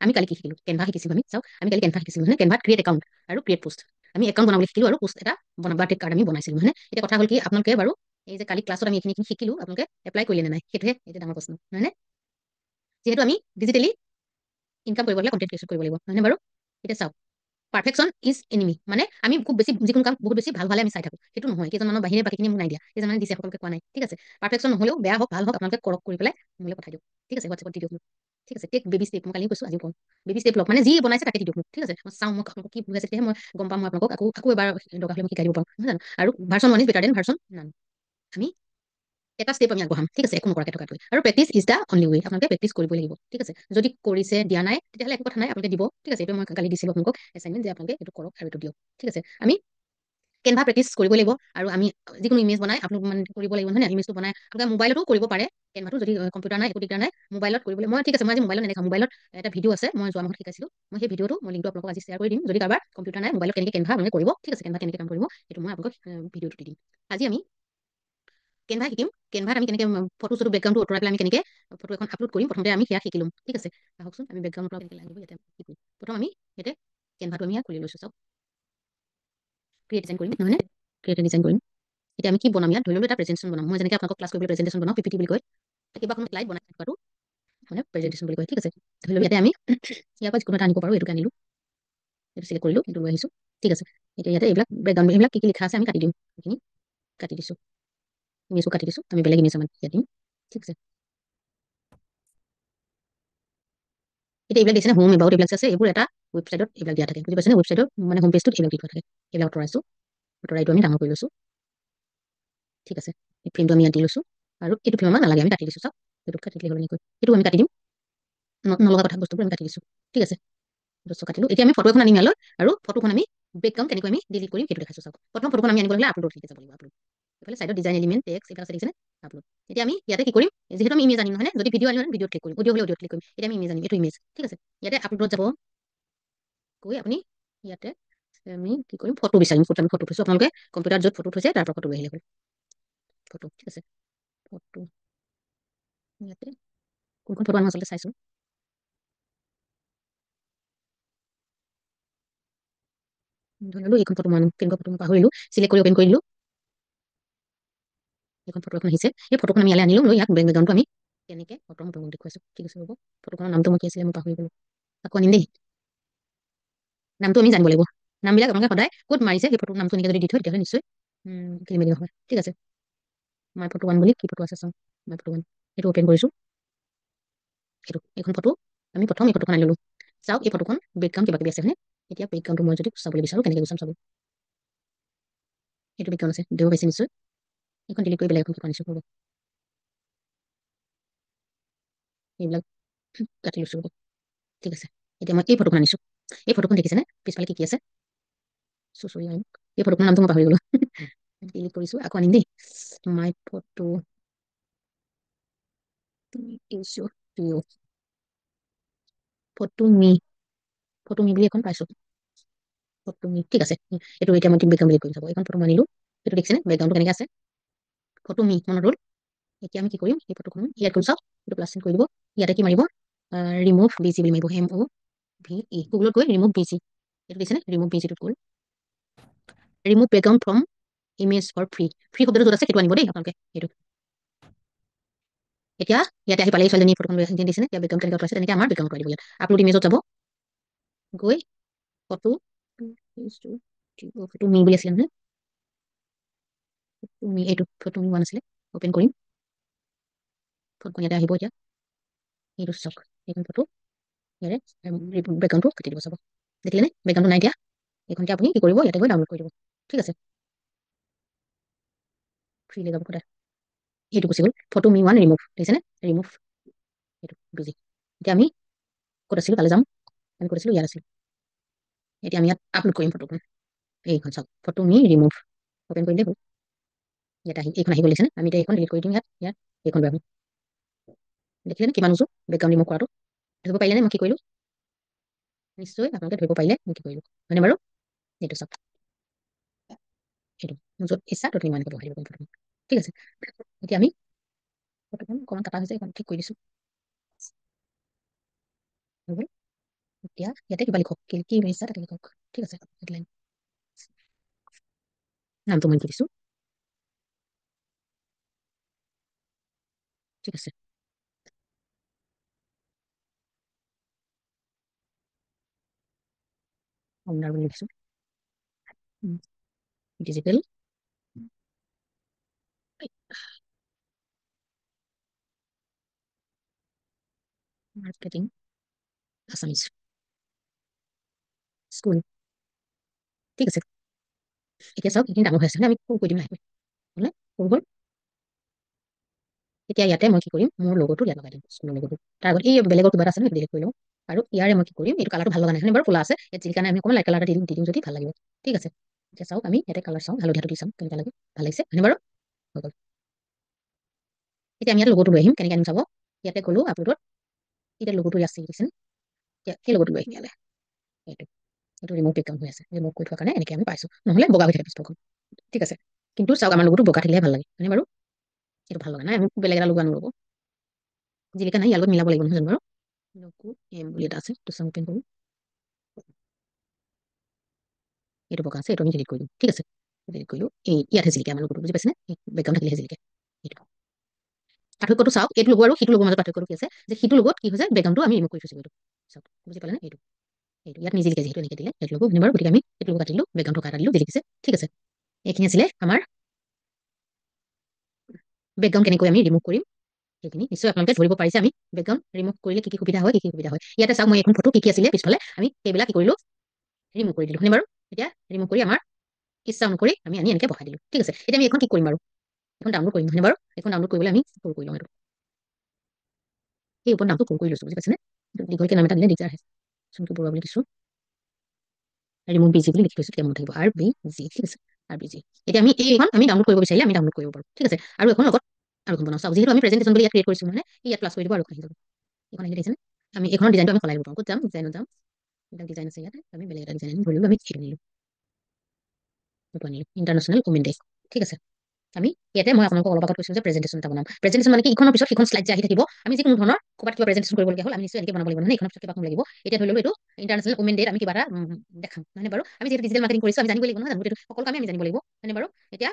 আমি কালি কি শিকিলো কেনভা শিকিছিলো আমি কালি কেনভা শিকিছিলো মানে কেনভাত ক্ৰিয়েট একাউণ্ট আৰু ক্ৰিয়েট পোষ্ট আমি একাউণ্ট বনাবলৈ শিকিলো আৰু পোষ্ট এটা বাৰ্থডে কাৰ্ড আমি বনাইছিলো মানে এতিয়া কথা হ'ল কি আপোনালোকে বাৰু এই যে কালি ক্লাছত আমি এইখিনি শিকিলো আপোনালোকে এপ্লাই কৰিলে নে নাই সেইটোহে এতিয়া ডাঙৰ প্ৰশ্ন নহয় নে যিহেতু আমি ডিজিটেলি ইনকাম কৰিব হ'লে কণ্টেন্ট ক্ৰিয়েচন কৰিব লাগিব নহয় নে বাৰু এতিয়া চাওক পাৰফেকশ্যন ইজ এনিমি মানে আমি খুব বেছি যিকোনো কাম বহুত বেছি ভাল ভালে আমি চাই থাকো সেইটো নহয় কেইজনমানৰ বাহিৰে বাকীখিনি মোক নাই দিয়া কেইজনমানে দিছে সকলোকে কোৱা নাই ঠিক আছে পাৰফেকশ্যন নহলেও বেয়া হওক ভাল হওক আপোনালোকে কৰক কৰি পেলাই মোলৈ পঠাই দিয়ক ঠিক আছে হোৱাটছএপত দি দিয়ক মোক ঠিক আছে টেক বেবি ষ্টেপ মই কালি কৈছো আজিও কওঁ বেবি ষ্টেপ লওক মানে যি বনাইছে তাকে দি দিয়ক মোক ঠিক আছে মই চাওঁ মই আপোনালোকক কি বুজাইছে তেতিয়াহে মই গম পাম মই আপোনালোকক আকৌ এবাৰ দৰকাৰ হ'লে মই শিকাই দিব পাৰোঁ নহয় জানো আৰু version 1 is better than version none আমি এটা ষ্টেপ আমি আগবঢ়াম ঠিক আছে একো নকৰাকে থকাতকৈ আৰু প্ৰেক্টিচ ইজ দ্য অনলি ৱে আপোনালোকে প্ৰেক্টিচ কৰিবই লাগিব ঠিক আছে যদি কৰিছে দিয়া নাই তেতিয়াহ'লে একো কথা নাই আপোনালোকে দিব ঠিক আছে এইটো মই কালি দিছিলোঁ আপোনালোকক এছাইনমেণ্ট যে আপোনালোকে এইটো কৰক আৰু এইটো দিয়ক ঠিক আছে আমি কেনভা প্ৰেক্টিচ কৰিব লাগিব আৰু আমি যিকোনো ইমেজ বনাই আপলোড মানে কৰিব লাগিব নহয় ইমেজটো বনাই আপোনালোকে মোবাইলতো কৰিব পাৰে কেনভাটো যদি কম্পিউটাৰ নাই একো দিগদাৰ নাই মোবাইলত কৰিবলৈ মই ঠিক আছে মই আজি মোবাইলত নেদেখাম মোবাইলত এটা ভিডিঅ' আছে মই যোৱা মাহত শিকাইছিলোঁ মই সেই ভিডিঅ'টো মই লিংকটো আপোনালোকক আজি শ্বেয়াৰ কৰি দিম যদি কাৰোবাৰ কম্পিউটাৰ নাই মোবাইলত কেনেকৈ কেনভা মানে কৰিব ঠিক আছে কেনভা কেনেকৈ কাম কৰিব সেইটো মই আপোনালোকক ভিডিঅ'টো দি দিম আজি আমি কেনভা শিকিম কেনভাত আমি কেনেকৈ ফটো চটো বেকগ্ৰাউণ্ডটো আঁতৰাই পেলাই আমি কেনেকৈ ফটো এখন আপলোড কৰিম প্ৰথমতে আমি সেয়া শিকি ল'ম ঠিক আছে আহকচোন আমি বেকগ্ৰাউণ্ড কেনেকৈ লাগিব ইয়াতে শিকিম প্ৰথম আমি ইয়াতে কেনভাটো আমি ইয়াত খুলি লৈছোঁ চাওক ক্ৰিয়েট ডিজাইন কৰিম নহয় ক্ৰিয়েট ডিজাইন কৰিম এতিয়া আমি কি বনাম ইয়াত ধৰি ললোঁ এটা প্ৰেজেণ্টেশ্যন বনাম মই যেনেকৈ আপোনালোকক ক্লাছ কৰিবলৈ প্ৰেজেণ্টেশ্যন বনাওঁ পিপিটি বুলি কয় কিবা এখন শ্লাইড বনাই থকাটো মানে প্ৰেজেণ্টেশ্যন বুলি কয় ঠিক আছে ধৰি ললোঁ ইয়াতে আমি ইয়াৰ পৰা যিকোনো এটা আনিব পাৰোঁ এইটোকে আনিলোঁ এইটো চিলেক্ট কৰিলোঁ এইটো লৈ আহিছোঁ ঠিক আছে এতিয়া ইয়াতে এইবিলাক বেকগ্ৰাউণ্ড এইবিলাক কি কি লিখা আছে আমি কাটি দিম এইখিনি কাটি দিছোঁ ইমেজটো কাটি দিছোঁ আমি বেলেগ ইমেজ আমাৰ ইয়াত দিম ঠিক আছে এতিয়া এইবিলাক দিছে হোম এবাউট এইবিলাক আছে এইবোৰ এটা ৱেবছাইটত এইবিলাক দিয়া থাকে বুজি পাইছেনে ৱেবছাইটৰ মানে হোম পেজটোত এইবিলাক দি থোৱা থাকে এইবিলাক আঁতৰাইছোঁ আঁতৰাইটো আমি ডাঙৰ কৰি লৈছোঁ ঠিক আছে এই ফ্ৰেমটো আমি ইয়াত দি লৈছোঁ আৰু এইটো ফ্ৰেম আমাক নালাগে আমি কাটি দিছোঁ চাওক এইটো কাটি দিলে হ'ল এনেকৈ এইটো আমি কাটি দিম নলগা কথা বস্তুবোৰ আমি কাটি দিছোঁ ঠিক আছে বস্তু কাটিলোঁ এতিয়া আমি ফটো এখন আনিম ইয়ালৈ আৰু ফটোখন আমি বেকগ্ৰাউণ্ড কেনেকৈ আমি ডিলিট কৰিম সেইটো দেখাইছোঁ চাওক প্ৰথম ফটোখন আমি আনিব হ'লে আপলোড লিখি যাব লাগিব আপলোড এইফালে চাইডত ডিজাইন এলিমেণ্ট টেক্সট এইফালে দেখিছেনে আপলোড এতিয়া আমি ইয়াতে কি কৰিম যিহেতু আমি ইমেজ আনিম নহয় যদি ভিডিঅ' আনিম ভিডিঅ'ত ক্লিক কৰিম অডিঅ' হ'লে অডিঅ'ত ক্লিক কৰিম এতিয়া আমি ইমেজ আনিম এইটো ইমেজ ঠিক আছে ইয়াতে আপলোডত যাব গৈ আপুনি ইয়াতে আমি কি কৰিম ফটো বিচাৰিম ফটো আমি ফটো থৈছোঁ আপোনালোকে কম্পিউটাৰত য'ত ফটো থৈছে তাৰ পৰা ফটো লৈ আহিলে হ'ল ফটো ঠিক আছে ফটো ইয়াতে কোনখন ফটো আমি আচলতে চাইছোঁ ধৰি ললোঁ এইখন ফটো মই কেনেকুৱা ফটো মই পাহৰিলোঁ চিলেক্ট কৰি অপেন কৰি দিলোঁ এইখন ফটো এখন আহিছে এই ফটোখন আমি ইয়ালৈ আনিলোঁ লৈ ইয়াত বেকগ্ৰাউণ্ডটো আমি কেনেকৈ ফটো মই দেখুৱাইছোঁ ঠিক আছে হ'ব ফটোখনৰ নামটো মই কি আছিলে মই পাহৰি গ'লোঁ আকৌ আনিম দেই নামটো আমি জানিব লাগিব নামবিলাক আপোনালোকে সদায় ক'ত মাৰিছে সেই ফটোৰ নামটো এনেকৈ যদি দি থয় তেতিয়াহ'লে নিশ্চয় খেলি মেলি নহয় ঠিক আছে মাই ফটো ওৱান বুলি কি ফটো আছে চাওঁ মাই ফটো ওৱান এইটো অপেন কৰিছোঁ এইখন ফটো আমি প্ৰথম এই ফটোখন আনি ল'লোঁ চাওক এই ফটোখন বেকগ্ৰাউণ্ড কিবা কিবি আছে হয়নে এতিয়া বেকগ্ৰাউণ্ডটো মই যদি চাবলৈ বিচাৰোঁ কেনেকৈ গুচাম চাব এইটো বেকগ্ৰাউণ্ড আছে দিব পাইছে নিশ্চয় এইখন ডিলিট কৰি বেলেগ এখন ফটো আনিছোঁ হ'ব এইবিলাক কাটি লৈছোঁ হ'ব ঠিক আছে এতিয়া মই এই ফটোখন আনিছোঁ এই ফটোখন দেখিছেনে পিছফালে কি কি আছে চুচৰি আহিম এই ফটোখনৰ নামটো মই পাহৰি গ'লোঁ ডিলিট কৰিছোঁ আকৌ আনিম দেই my photo photo me photo me বুলি এখন পাইছোঁ ফটো মি ঠিক আছে এইটো এতিয়া মই বেকগ্ৰাউণ্ড ডিলিট কৰি চাব এইখন ফটো মই আনিলোঁ এইটো দেখিছেনে বেকগ্ৰাউণ্ডটো কেনেকৈ আছে ফটো মি মনত ৰ'ল এতিয়া আমি কি কৰিম এই ফটোখন ইয়াত কৰি চাওক এইটো প্লাছ চিন কৰি দিব ইয়াতে কি মাৰিব ৰিমুভ বিজি বুলি মাৰিব MOVE গুগলত গৈ ৰিমুভ বিজি এইটো দিছেনে ৰিমুভ বিজিটোত গ'ল remove background from image for free শব্দটো য'ত আছে সেইটো আনিব দেই আপোনালোকে এইটো এতিয়া ইয়াতে আহি পালে ছোৱালীজনী ফটোখন দিছেনে এতিয়া বেকগ্ৰাউণ্ড কেনেকৈ আঁতৰাইছে তেনেকৈ আমাৰ বেকগ্ৰাউণ্ড কৰি দিব ইয়াত আপলোড ইমেজত যাব গৈ ফটো ফটো মি বুলি আছিলে নহয় মি এইটো ফটো মি ওৱান আছিলে অপেন কৰিম ফটোখন ইয়াতে আহিব এতিয়া এইটো চাওক এইখন ফটো ইয়াৰে বেকগ্ৰাউণ্ডটো কাটি দিব চাব দেখিলেনে বেকগ্ৰাউণ্ডটো নাই এতিয়া এইখনতে আপুনি কি কৰিব ইয়াতে গৈ ডাউনলোড কৰি দিব ঠিক আছে ফ্ৰীলৈ যাব সদায় এইটো গুচি গ'ল ফটো মি ওৱান ৰিমুভ দেখিছেনে ৰিমুভ এইটো বিজি এতিয়া আমি ক'ত আছিলোঁ তালৈ যাম আমি ক'ত আছিলোঁ ইয়াত আছিলোঁ এতিয়া আমি ইয়াত আপলোড কৰিম ফটোখন এইখন চাওক ফটো মি ৰিমুভ অপেন কৰিলে হ'ল ইয়াত আহি এইখন আহিব লাগিছেনে আমি এতিয়া এইখন ডিলিট কৰি দিম ইয়াত ইয়াত এইখন লৈ আহিম দেখিলেনে কিমান উজু বেকগ্ৰাউণ্ড ৰিমুভ কৰাটো ধৰিব পাৰিলেনে মই কি কৰিলোঁ নিশ্চয় আপোনালোকে ধৰিব পাৰিলে মই কি কৰিলোঁ হয়নে বাৰু এইটো চাওক এইটো য'ত ইচ্ছা ত'ত ইমানকৈ বহাই দিব ফটোখন ঠিক আছে এতিয়া আমি ফটোখন অকণমান কাটা হৈছে এইখন ঠিক কৰি দিছোঁ এতিয়া ইয়াতে কিবা লিখক, কি কি ইচ্ছা তাতে লিখক। ঠিক আছে, হেডলাইন নামটো মই লিখি দিছো। ঠিক আছে, ফাউণ্ডাৰ বুলি লিখিছো। Digital marketing Assamese school. ঠিক আছে, এতিয়া চাওক এইখিনি ডাঙৰ হৈ আছে, আমি সৰু কৰি দিম লাহেকৈ, হ'লে সৰু হ'ল। এতিয়া ইয়াতে মই কি কৰিম, মোৰ লগটো ইয়াত লগাই দিম, স্কুলৰ লগটো। তাৰ আগত এই বেলেগৰ কিবা এটা আছে, ডিলিট কৰি লওঁ। আৰু ইয়াৰে মই কি কৰিম, এইটো কালাৰটো ভাল লগা নাই, বাৰু ক'লা আছে, ইয়াত যি কাৰণে আমি অকণমান লাইট কালাৰ এটা দি দিম যদি ভাল লাগিব। ঠিক আছে, এতিয়া চাওক আমি ইয়াতে কালাৰ চাওঁ, হালধীয়াটো দি চাওঁ কেনেকুৱা লাগে, ভাল লাগিছে হয়নে বাৰু, হৈ গ'ল। এতিয়া আমি ইয়াত লগটো লৈ আহিম, কেনেকৈ আনিম চাব। ইয়াতে গ'লো আপলোডত, এতিয়া লগটো আছে দেখিছেনে, এতিয়া সেই লগটো লৈ আহিম ইয়ালৈ। এইটো এইটো ৰিমুভ বেকগ্ৰাউণ্ড হৈ আছে, ৰিমুভ কৰি থোৱাৰ কাৰণে এনেকৈ আমি পাইছোঁ, নহ'লে বগা হৈ থাকে পিছখন। ঠিক আছে, কিন্তু চাওক আমাৰ লগটো বগা থাকিলে ভাল লাগে হয়নে বাৰু, এইটো ভাল লগা নাই, আমি বেলেগ এটা লগো আনো ৰ'ব, জিলিকা নাই, ইয়াৰ লগত মিলাব লাগিব নহয় জানো বাৰু। লগো এম বুলি এটা আছে, এইটো চাওঁ ওপেন কৰোঁ, এইটো বগা আছে, এইটো আমি ডিলিট কৰি দিম। ঠিক আছে, ডিলিট কৰিলোঁ, এই ইয়াতহে জিলিকে আমাৰ লগটো, বুজি পাইছেনে, বেকগ্ৰাউণ্ড থাকিলেহে জিলিকে। এইটো পাৰ্থক্যটো চাওক, এইটো লগো আৰু সিটো লগৰ মাজত পাৰ্থক্যটো কি আছে, যে সিটো লগত কি হৈছে, বেকগ্ৰাউণ্ডটো আমি ৰিমুভ কৰি থৈছোঁ, এইটো চাওক, বুজি পালে নে, এইটো এইটো ইয়াত নিজিলিকে, যিহেতু এনেকৈ দিলে সেইটো লগো বাৰু, গতিকে আমি এইটো লগো কাটি দিলোঁ, বেকগ্ৰাউণ্ডটো কাটা দিলোঁ, জিলিকিছে। ঠিক আছে, এইখিনি আছিলে আমাৰ বেকগ্ৰাউণ্ড কেনেকৈ আমি ৰিমুভ কৰিম সেইখিনি, নিশ্চয় আপোনালোকে ধৰিব পাৰিছে আমি বেকগ্ৰাউণ্ড ৰিমুভ কৰিলে কি কি সুবিধা হয়, কি কি সুবিধা হয়। ইয়াতে চাওক মই এখন ফটো কি কি আছিলে পিছফালে, আমি সেইবিলাক কি কৰিলোঁ, ৰিমুভ কৰি দিলোঁ হয়নে বাৰু। এতিয়া ৰিমুভ কৰি আমাৰ ইচ্ছা অনুসৰি আমি আনি এনেকৈ বহাই দিলোঁ। ঠিক আছে, এতিয়া আমি এখন কি কৰিম বাৰু, এখন ডাউনলোড কৰিম হয়নে বাৰু, এখন ডাউনলোড কৰিবলৈ আমি সৰু কৰি লওঁ, এইটো এই ওপৰত নামটো সৰু কৰি লৈছোঁ, বুজি পাইছেনে, দীঘলকৈ নাম এটা দিলে দিগদাৰ হয়, চুমকি বৰুৱা বুলি দিছোঁ, ৰিমুভ বিজি বুলি লিখি লৈছোঁ, তেতিয়া মনত থাকিব RBG। ঠিক আছে, RBG। এতিয়া আমি এইখন আমি ডাউনলোড কৰিব বিচাৰিলে আমি ডাউনলোড কৰিব পাৰোঁ। ঠিক আছে, আৰু এখন লগত আৰু এখন বনাওঁ চাওক, যিহেতু আমি প্ৰেজেণ্টেশ্যন বুলি ইয়াত ক্ৰিয়েট কৰিছোঁ মানে ইয়াত প্লাছ কৰি দিব আৰু আহি যাব, এইখন আহি দেখিছেনে, আমি এইখনৰ ডিজাইনটো আমি সলাই দিব পাৰোঁ। ক'ত যাম, ডিজাইনত যাম, এটা ডিজাইন আছে ইয়াতে, আমি বেলেগ এটা ডিজাইন আনি ধৰিলোঁ, আমি এইটো আনিলোঁ, এইটো আনিলোঁ, ইণ্টাৰনেশ্যনেল উমেন ডে। ঠিক আছে, আমি ইয়াতে মই আপোনালোকক অলপ আগত কৈছোঁ যে প্ৰেজেণ্টেশ্যন এটা বনাম, প্ৰেজেণ্টেশ্যন মানে কি, ইখনৰ পিছত সিখন শ্লাইড যে আহি থাকিব, আমি যিকোনো ধৰণৰ ক'ৰবাত কিবা প্ৰেজেণ্টেশ্যন কৰিবলগীয়া হ'ল আমি নিশ্চয় এনেকৈ বনাব লাগিব নহয়, ইখনৰ পিছত কিবা লাগিব। এতিয়া ধৰি ললোঁ এইটো ইণ্টাৰনেশ্যনেল উমেন ডেত আমি কিবা এটা দেখাম মানে বাৰু, আমি যিহেতু ডিজিটেল মাৰ্কেটিং কৰিছোঁ আমি জানিব লাগিব নহয় জানো, গোটেইটো সকলো কামেই আমি জানিব লাগিব মানে বাৰু। এতিয়া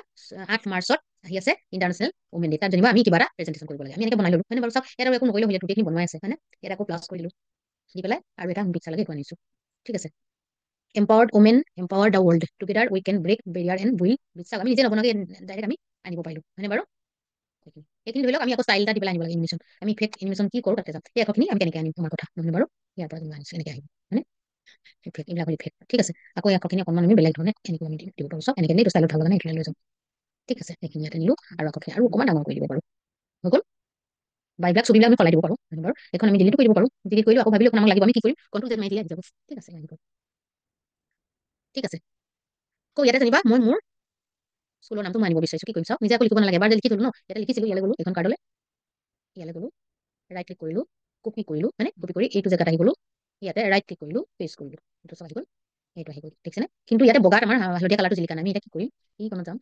8 মাৰ্চত আহি আছে ইণ্টাৰনেশ্যনেল উমেন ডে, তাত যেনিবা আমি কিবা এটা প্ৰেজেণ্টেশ্যন কৰিব লাগে, আমি এনেকৈ বনাই ল'লোঁ মানে বাৰু। চাওক ইয়াত আৰু একো নকৰিলেও হ'ল, গোটেইখিনি বনোৱাই আছে হয়নে, ইয়াত আকৌ প্লাছ কৰি দিলোঁ, দি পেলাই আৰু এটা পিক্সাৰ লাগে এইটো আনিছোঁ। ঠিক আছে, empowered women empower the world together we can break barrier and will চাওক, আমি নিজে নবনাকৈ ডাইৰেক্ট আমি আনিব পাৰিলোঁ হয়নে বাৰু। এইখিনি ধৰি লওক, আমি আকৌ ষ্টাইল এটা দি পেলাই আনিব লাগে, এনিমেশ্যন, আমি ইফেক্ট এনিমেশ্যন কি কৰোঁ তাতে যাম, এই এখৰখিনি আমি কেনেকৈ আনিম তোমাৰ কথা নহয় বাৰু, ইয়াৰ পৰা যেনিবা আনিছোঁ এনেকৈ আহিব হয়নে, ইফেক্ট এইবিলাকৰ ইফেক্ট। ঠিক আছে, আকৌ এই এখৰখিনি অকণমান আমি বেলেগ ধৰণে এনেকৈ আমি দিব পাৰোঁ, চাওক এনেকৈ এইটো ষ্টাইলত ভাল লগা নাই, এইখিনি লৈ যাম। ঠিক আছে, এইখিনি ইয়াতে নিলোঁ আৰু এখৰখিনি আৰু অকণমান ডাঙৰ কৰি দিব পাৰোঁ, হৈ গ'ল। বা এইবিলাক ছবিবিলাক আমি সলাই দিব পাৰোঁ হয়নে বাৰু, এখন আমি ডিলিট কৰিব পাৰোঁ, ডিলিট কৰিলোঁ আকৌ ভাবিলোঁ এখন আমাক লাগিব, আমি কি কৰিম, কণ্ট্ৰল জেড মাৰি দিলে আহি যাব। ঠিক আছে, আহি গ'ল। ঠিক আছে, আকৌ ইয়াতে যেনিবা মই মোৰ স্কুলৰ নামটো মই আনিব বিচাৰিছোঁ, কি কৰিম চাওক, নিজে আকৌ লিখিব নালাগে, এবাৰ যে লিখি থলোঁ ন, ইয়াতে লিখিছিলোঁ, ইয়ালৈ গ'লোঁ, এইখন কাৰ্ডলৈ ইয়ালৈ গ'লোঁ, ৰাইট ক্লিক কৰিলোঁ, কপি কৰিলোঁ মানে কপি কৰি এইটো জেগাত আহি গ'লোঁ, ইয়াতে ৰাইট ক্লিক কৰিলোঁ, পেষ্ট কৰিলোঁ, এইটো চব আহি গ'ল, এইটো আহি গ'ল। দেখিছেনে, কিন্তু ইয়াতে বগাত আমাৰ হালধীয়া কালাৰটো জিলিকা নাই, আমি এতিয়া কি কৰিম, এইখনত যাম,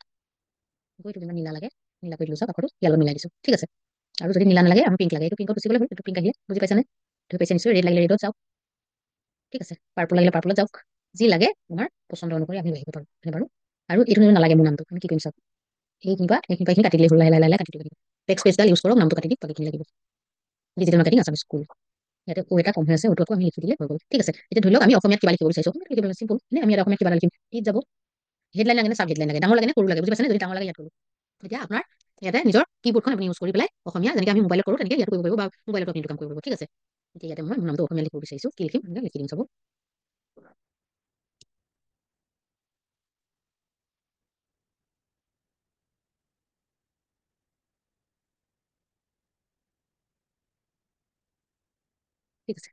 এইটো যিমান নীলা লাগে নীলা কৰি দিলোঁ, চাওক আখৰটো ইয়ালৈ মিলাই দিছোঁ। ঠিক আছে, আৰু যদি নীলা নালাগে আমি পিংক লাগে, এইটো পিংকত গুচি গ'লে হ'ল, এইটো পিংক আহিলে, বুজি পাইছেনে, ধৰি পাইছে নিশ্চয়, ৰেড লাগিলে ৰেডত যাওক। ঠিক আছে, পাৰ্পল লাগিলে পাৰ্পলত যাওক, যি লাগে তোমাৰ পচন্দ অনুসৰি আমি লৈ আহিব পাৰোঁ হয়নে বাৰু। আৰু এইটো নালাগে মোৰ নামটো, আমি কি কৰিম চাওক, এইখিনি কাটি দিলে হ'ল, লাহে লাহে লাহে কাটি দিব লাগিব, টেক্সট পেজডাল ইউজ কৰক, নামটো কাটি দিম, বাকীখিনি লাগিব, ডিজিটেল মাৰ্কেটিং আছামিজ স্কুল। ইয়াতে ও এটা কম হৈ আছে, ওটো আকৌ আমি লিখি দিলে হৈ গ'ল। ঠিক আছে, এতিয়া ধৰি লওক আমি অসমীয়াত কিবা লিখিব বিচাৰিছোঁ, অসমীয়াত লিখিবলৈ চিম্পল নে, আমি ইয়াত অসমীয়াত কিবা লিখিম, ইয়াত যাব, হেডলাইন লাগে নে চাব হেডলাইন লাগে, ডাঙৰ লাগে নে সৰু লাগে, বুজি পাইছেনে, যদি ডাঙৰ লাগে ইয়াত কৰোঁ। এতিয়া আপোনাৰ ইয়াতে নিজৰ কীবোৰ্ডখন আপুনি ইউজ কৰি পেলাই অসমীয়া যেনেকৈ আমি মোবাইলত কৰোঁ তেনেকৈ ইয়াত কৰিব পাৰিব, বা মোবাইলত আপুনি এইটো কাম কৰিব পাৰিব। ঠিক আছে, এতিয়া ইয়াতে মই মোৰ নামটো অসমীয়া লিখিব বিচাৰিছোঁ, কি লিখিম লিখি দিম চাব। ঠিক আছে,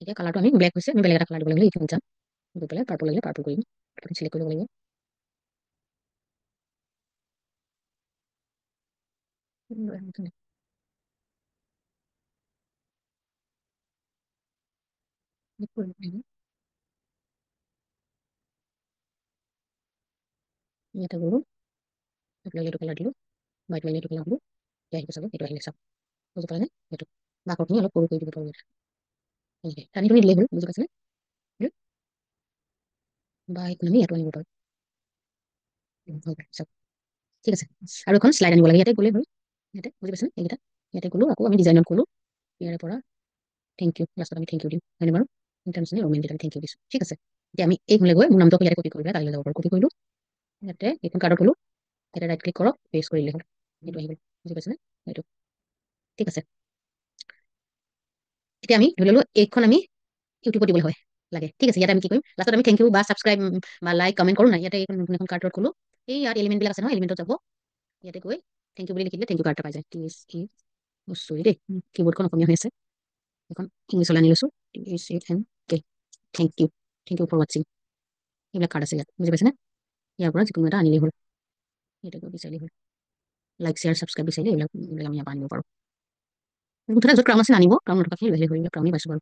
এতিয়া কালাৰটো আমি ব্লেক হৈছে, আমি বেলেগ এটা কালাৰ দিব লাগিব, এইখিনি যাম, গৈ পেলাই পাৰ্পল লাগিলে পাৰ্পল কৰিম, চিলেক্ট কৰিব লাগিব। ইয়াতে গ'লো, এইটো কালাৰ দিলোঁ, হোৱাইট লাগিলে এইটো কালাৰ দিলোঁ, এতিয়া আহিব চাব, এইটো আহিলে চাওক, বুজি পালে নে, এইটো বা আখৰখিনি অলপ সৰু কৰি দিব পাৰোঁ, টানি টুনি দিলেই হ'ল, বুজি পাইছেনে। বা এইখন আমি ইয়াতো আনিব পাৰোঁ। চাওক ঠিক আছে। আৰু এখন শ্লাইড আনিব লাগে, ইয়াতে গ'লেই হ'ল। ইয়াতে বুজি পাইছেনে? এইকেইটা ইয়াতে গ'লো, আকৌ আমি ডিজাইনত গ'লো, ইয়াৰে পৰা থেংক ইউ, লাষ্টত আমি থেংক ইউ দিম, হয়নে বাৰু? ইণ্টাৰনেশ্যনেল ৱমেন ডেত আমি থেংক ইউ দিছোঁ। ঠিক আছে, এতিয়া আমি এইখনলৈ গৈ মোৰ নামটো ইয়াতে কপি কৰি তালৈ যাব পাৰোঁ। কপি কৰিলোঁ, ইয়াতে এইখন কাৰ্ডত গ'লো, ইয়াতে ৰাইট ক্লিক কৰক, পেষ্ট কৰিলে হ'ল, এইটো আহি গ'ল। বুজি পাইছেনে? এইটো ঠিক আছে। এতিয়া আমি ধৰি ললো এইখন আমি ইউটিউবত দিবলৈ হয় লাগে। ঠিক আছে, ইয়াতে আমি কি কৰিম, লাষ্টত আমি থেংক ইউ বা ছাবস্ক্ৰাইব বা লাইক কমেণ্ট কৰোঁ নাই, ইয়াতে এইখন নতুন এখন কাৰ্ডত গ'লো, এই ইয়াত এলিমেণ্টবিলাক আছে নহয়, এলিমেণ্টত যাব, ইয়াতে গৈ থেংক ইউ বুলি লিখিলে থেংক ইউ কাৰ্ড এটা পাই যায়। চৰি দেই, কীবৰ্ডখন অসমীয়া হৈ আছে, এখন ইংলিছলৈ আনি লৈছোঁ, TSANK, thank you, thank you for ৱাচিং, এইবিলাক কাৰ্ড আছে ইয়াত। বুজি পাইছেনে? ইয়াৰ পৰা যিকোনো এটা আনিলেই হ'ল, ইয়াতে গৈ বিচাৰিলেই হ'ল, লাইক শ্বেয়াৰ ছাবস্ক্ৰাইব বিচাৰিলে এইবিলাক আমি ইয়াৰ পৰা আনিব পাৰোঁ। মুঠতে য'ত ক্ৰাউন আছে আনিব, ক্ৰাউন নথকাখিনি লৈ আহিলে হ'ল, ক্ৰাউনেই পাইছোঁ বাৰু।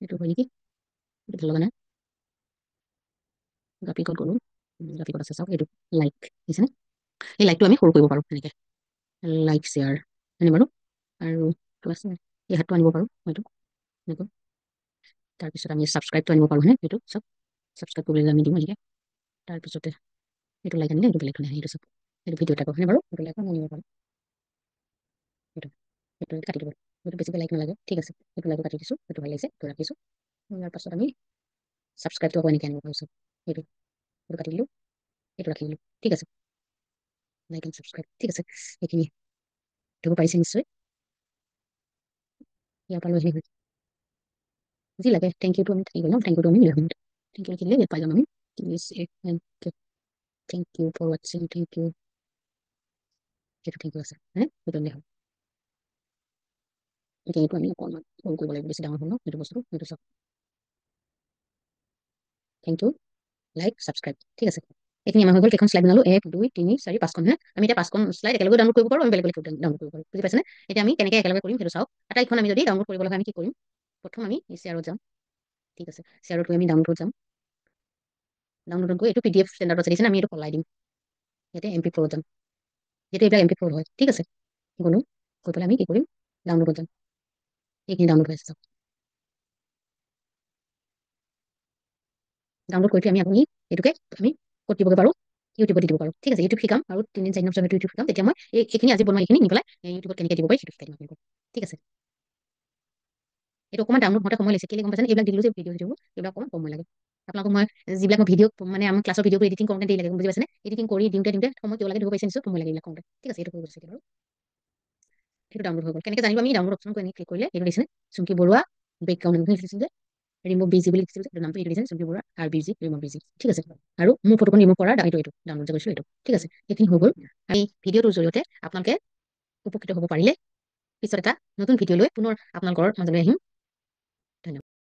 এইটো হয় নেকি, এইটো ভাল লগা নাই, গ্ৰাফিকত গ'লো, গ্ৰাফিকত আছে চাওক, এইটো লাইক দিছেনে? এই লাইকটো আমি সৰু কৰিব পাৰোঁ এনেকৈ, লাইক শ্বেয়াৰ হয়নে বাৰু? আৰু আছে এই হাতটো আনিব পাৰোঁ হয়তো এনেকৈ, তাৰপিছত আমি ছাবস্ক্ৰাইবটো আনিব পাৰোঁ হয়নে? এইটো চাওক, ছাবস্ক্ৰাইব কৰিবলৈ আমি দিম এনেকৈ, তাৰপিছতে এইটো লাইক আনিলে এইটো বেলেগ ধৰণে এইটো চাওক, এইটো ভিডিঅ' টাইপৰ হয়নে বাৰু? এইটো লাইক আমি আনিব পাৰোঁ, এইটো এইটো কাটি দিব, এইটো বেছিকৈ লাইক নালাগে। ঠিক আছে, এইটো লাইকটো কাটি দিছোঁ, এইটো ভাল লাগিছে, এইটো ৰাখিছোঁ। ইয়াৰ পাছত আমি ছাবস্ক্ৰাইবটো আকৌ এনেকৈ আনিব পাৰোঁ চাওক, এইটো এইটো কাটি দিলোঁ, এইটো ৰাখি দিলোঁ। ঠিক আছে, লাইক এণ্ড ছাবস্ক্ৰাইব। ঠিক আছে, এইখিনি দিব পাৰিছে নিশ্চয়, ইয়াৰ পৰা লৈ আহিলে যি লাগে থেংক ইউটো আমি থাকি গ'ল ন, থেংক ইউটো আমি লৈ আহিম, থেংক ইউ লিখিলে ইয়াত পাই যাম আমি, থেংক ইউ ফৰ ৱাচিং, থেংক ইউ, সেইটো থেংক ইউ আছে হয়নে? সেইটো দিলে হ'ল। এতিয়া এইটো আমি অকণমান সৰু কৰিব লাগিব, বেছি ডাঙৰ হ'ল ন এইটো বস্তু, সেইটো চাওক, থেংক ইউ, লাইক ছাবস্ক্ৰাইব। ঠিক আছে, এইখিনি আমাৰ হৈ গ'ল, কেইখন শ্লাইড বনালো, 1 2 3 4 5খন হে, আমি এতিয়া 5খন শ্লাইড একেলগে ডাউনলোড কৰিব পাৰোঁ, আমি বেলেগ বেলেগ ডাউনলোড কৰিব পাৰোঁ। বুজি পাইছেনে? এতিয়া আমি কেনেকৈ একেলগে কৰিম সেইটো চাওক। আটাইখন আমি যদি ডাউনলোড কৰিবলৈ হয় আমি কি কৰিম, প্ৰথম আমি শ্বেয়াৰত যাম। ঠিক আছে, শ্বেয়াৰত গৈ আমি ডাউনলোডত যাম, ডাউনলোডত গৈ এইটো PDF ষ্টেণ্ডাৰ্ডত আছে দিছে, আমি এইটো সলাই দিম, ইয়াতে MP4 যাম, যিহেতু এইবিলাক MP4 হয়। ঠিক আছে, গ'লো, গৈ পেলাই আমি কি কৰিম, ডাউনলোডত যাম, এইখিনি ডাউনলোড হৈ আছে চাওক, ডাউনলোড কৰি আমি আপুনি এইটোকে আমি ক'ত দিব পাৰোঁ, ইউটিউবত দিব পাৰোঁ। ঠিক আছে, ইউটিউব শিকাম আৰু 3 4 দিনৰ পিছত ইউটিউব শিকাম, তেতিয়া মই এইখিনি আজি বনোৱা এইখিনি নি পেলাই ইউটিউবত কেনেকৈ দিব পাৰি সেইটো শিকাই দিম আপোনালোকক। ঠিক আছে, এইটো অকণমান ডাউনলোড হওঁতে সময় লাগিছে, কেলৈ গম পাইছেনে? এইবিলাক দিলোঁ যে ভিডিঅ' এইবিলাক অকণমান সময় লাগে। আপোনালোকক মই যিবিলাক মই ভিডিঅ' মানে আমাৰ ক্লাছৰ ভিডিঅ'বোৰ এডিটিং কৰোঁতে দেৰি লাগে, বুজি পাইছেনে? এডিটিং কৰি দিওঁতে সময় কিয় লাগে ধৰিব পাৰিছে নিশ্চয়, সময় লাগে এইবিলাক কৰোঁতে। ঠিক আছে, এইটো কৰিব গৈছে বাৰু, সেইটো ডাউনলোড হৈ গ'ল। কেনেকৈ জানিব? আমি ডাউনলোড অপশ্যনটো এনেকৈ ক্লিক কৰিলে এইটো দিছেনে, চুমকি বৰুৱা বেকগ্ৰাউণ্ড লিখিছোঁ যে ৰিমুভ বিজি বুলি লিখিছোঁ যে এইটো নামটো, এইটো দিছে চুমকি বৰুৱা RBG ৰিমুভ বিজি। ঠিক আছে, আৰু মোৰ ফটোখন ৰিমুভ কৰাৰ এইটো ডাউনলোড যে কৰিছিলোঁ এইটো। ঠিক আছে, এইখিনি হৈ গ'ল। এই ভিডিঅ'টোৰ জৰিয়তে আপোনালোকে উপকৃত হ'ব পাৰিলে, পিছত এটা নতুন ভিডিঅ' লৈ পুনৰ আপোনালোকৰ মাজলৈ আহিম। ধন্যবাদ।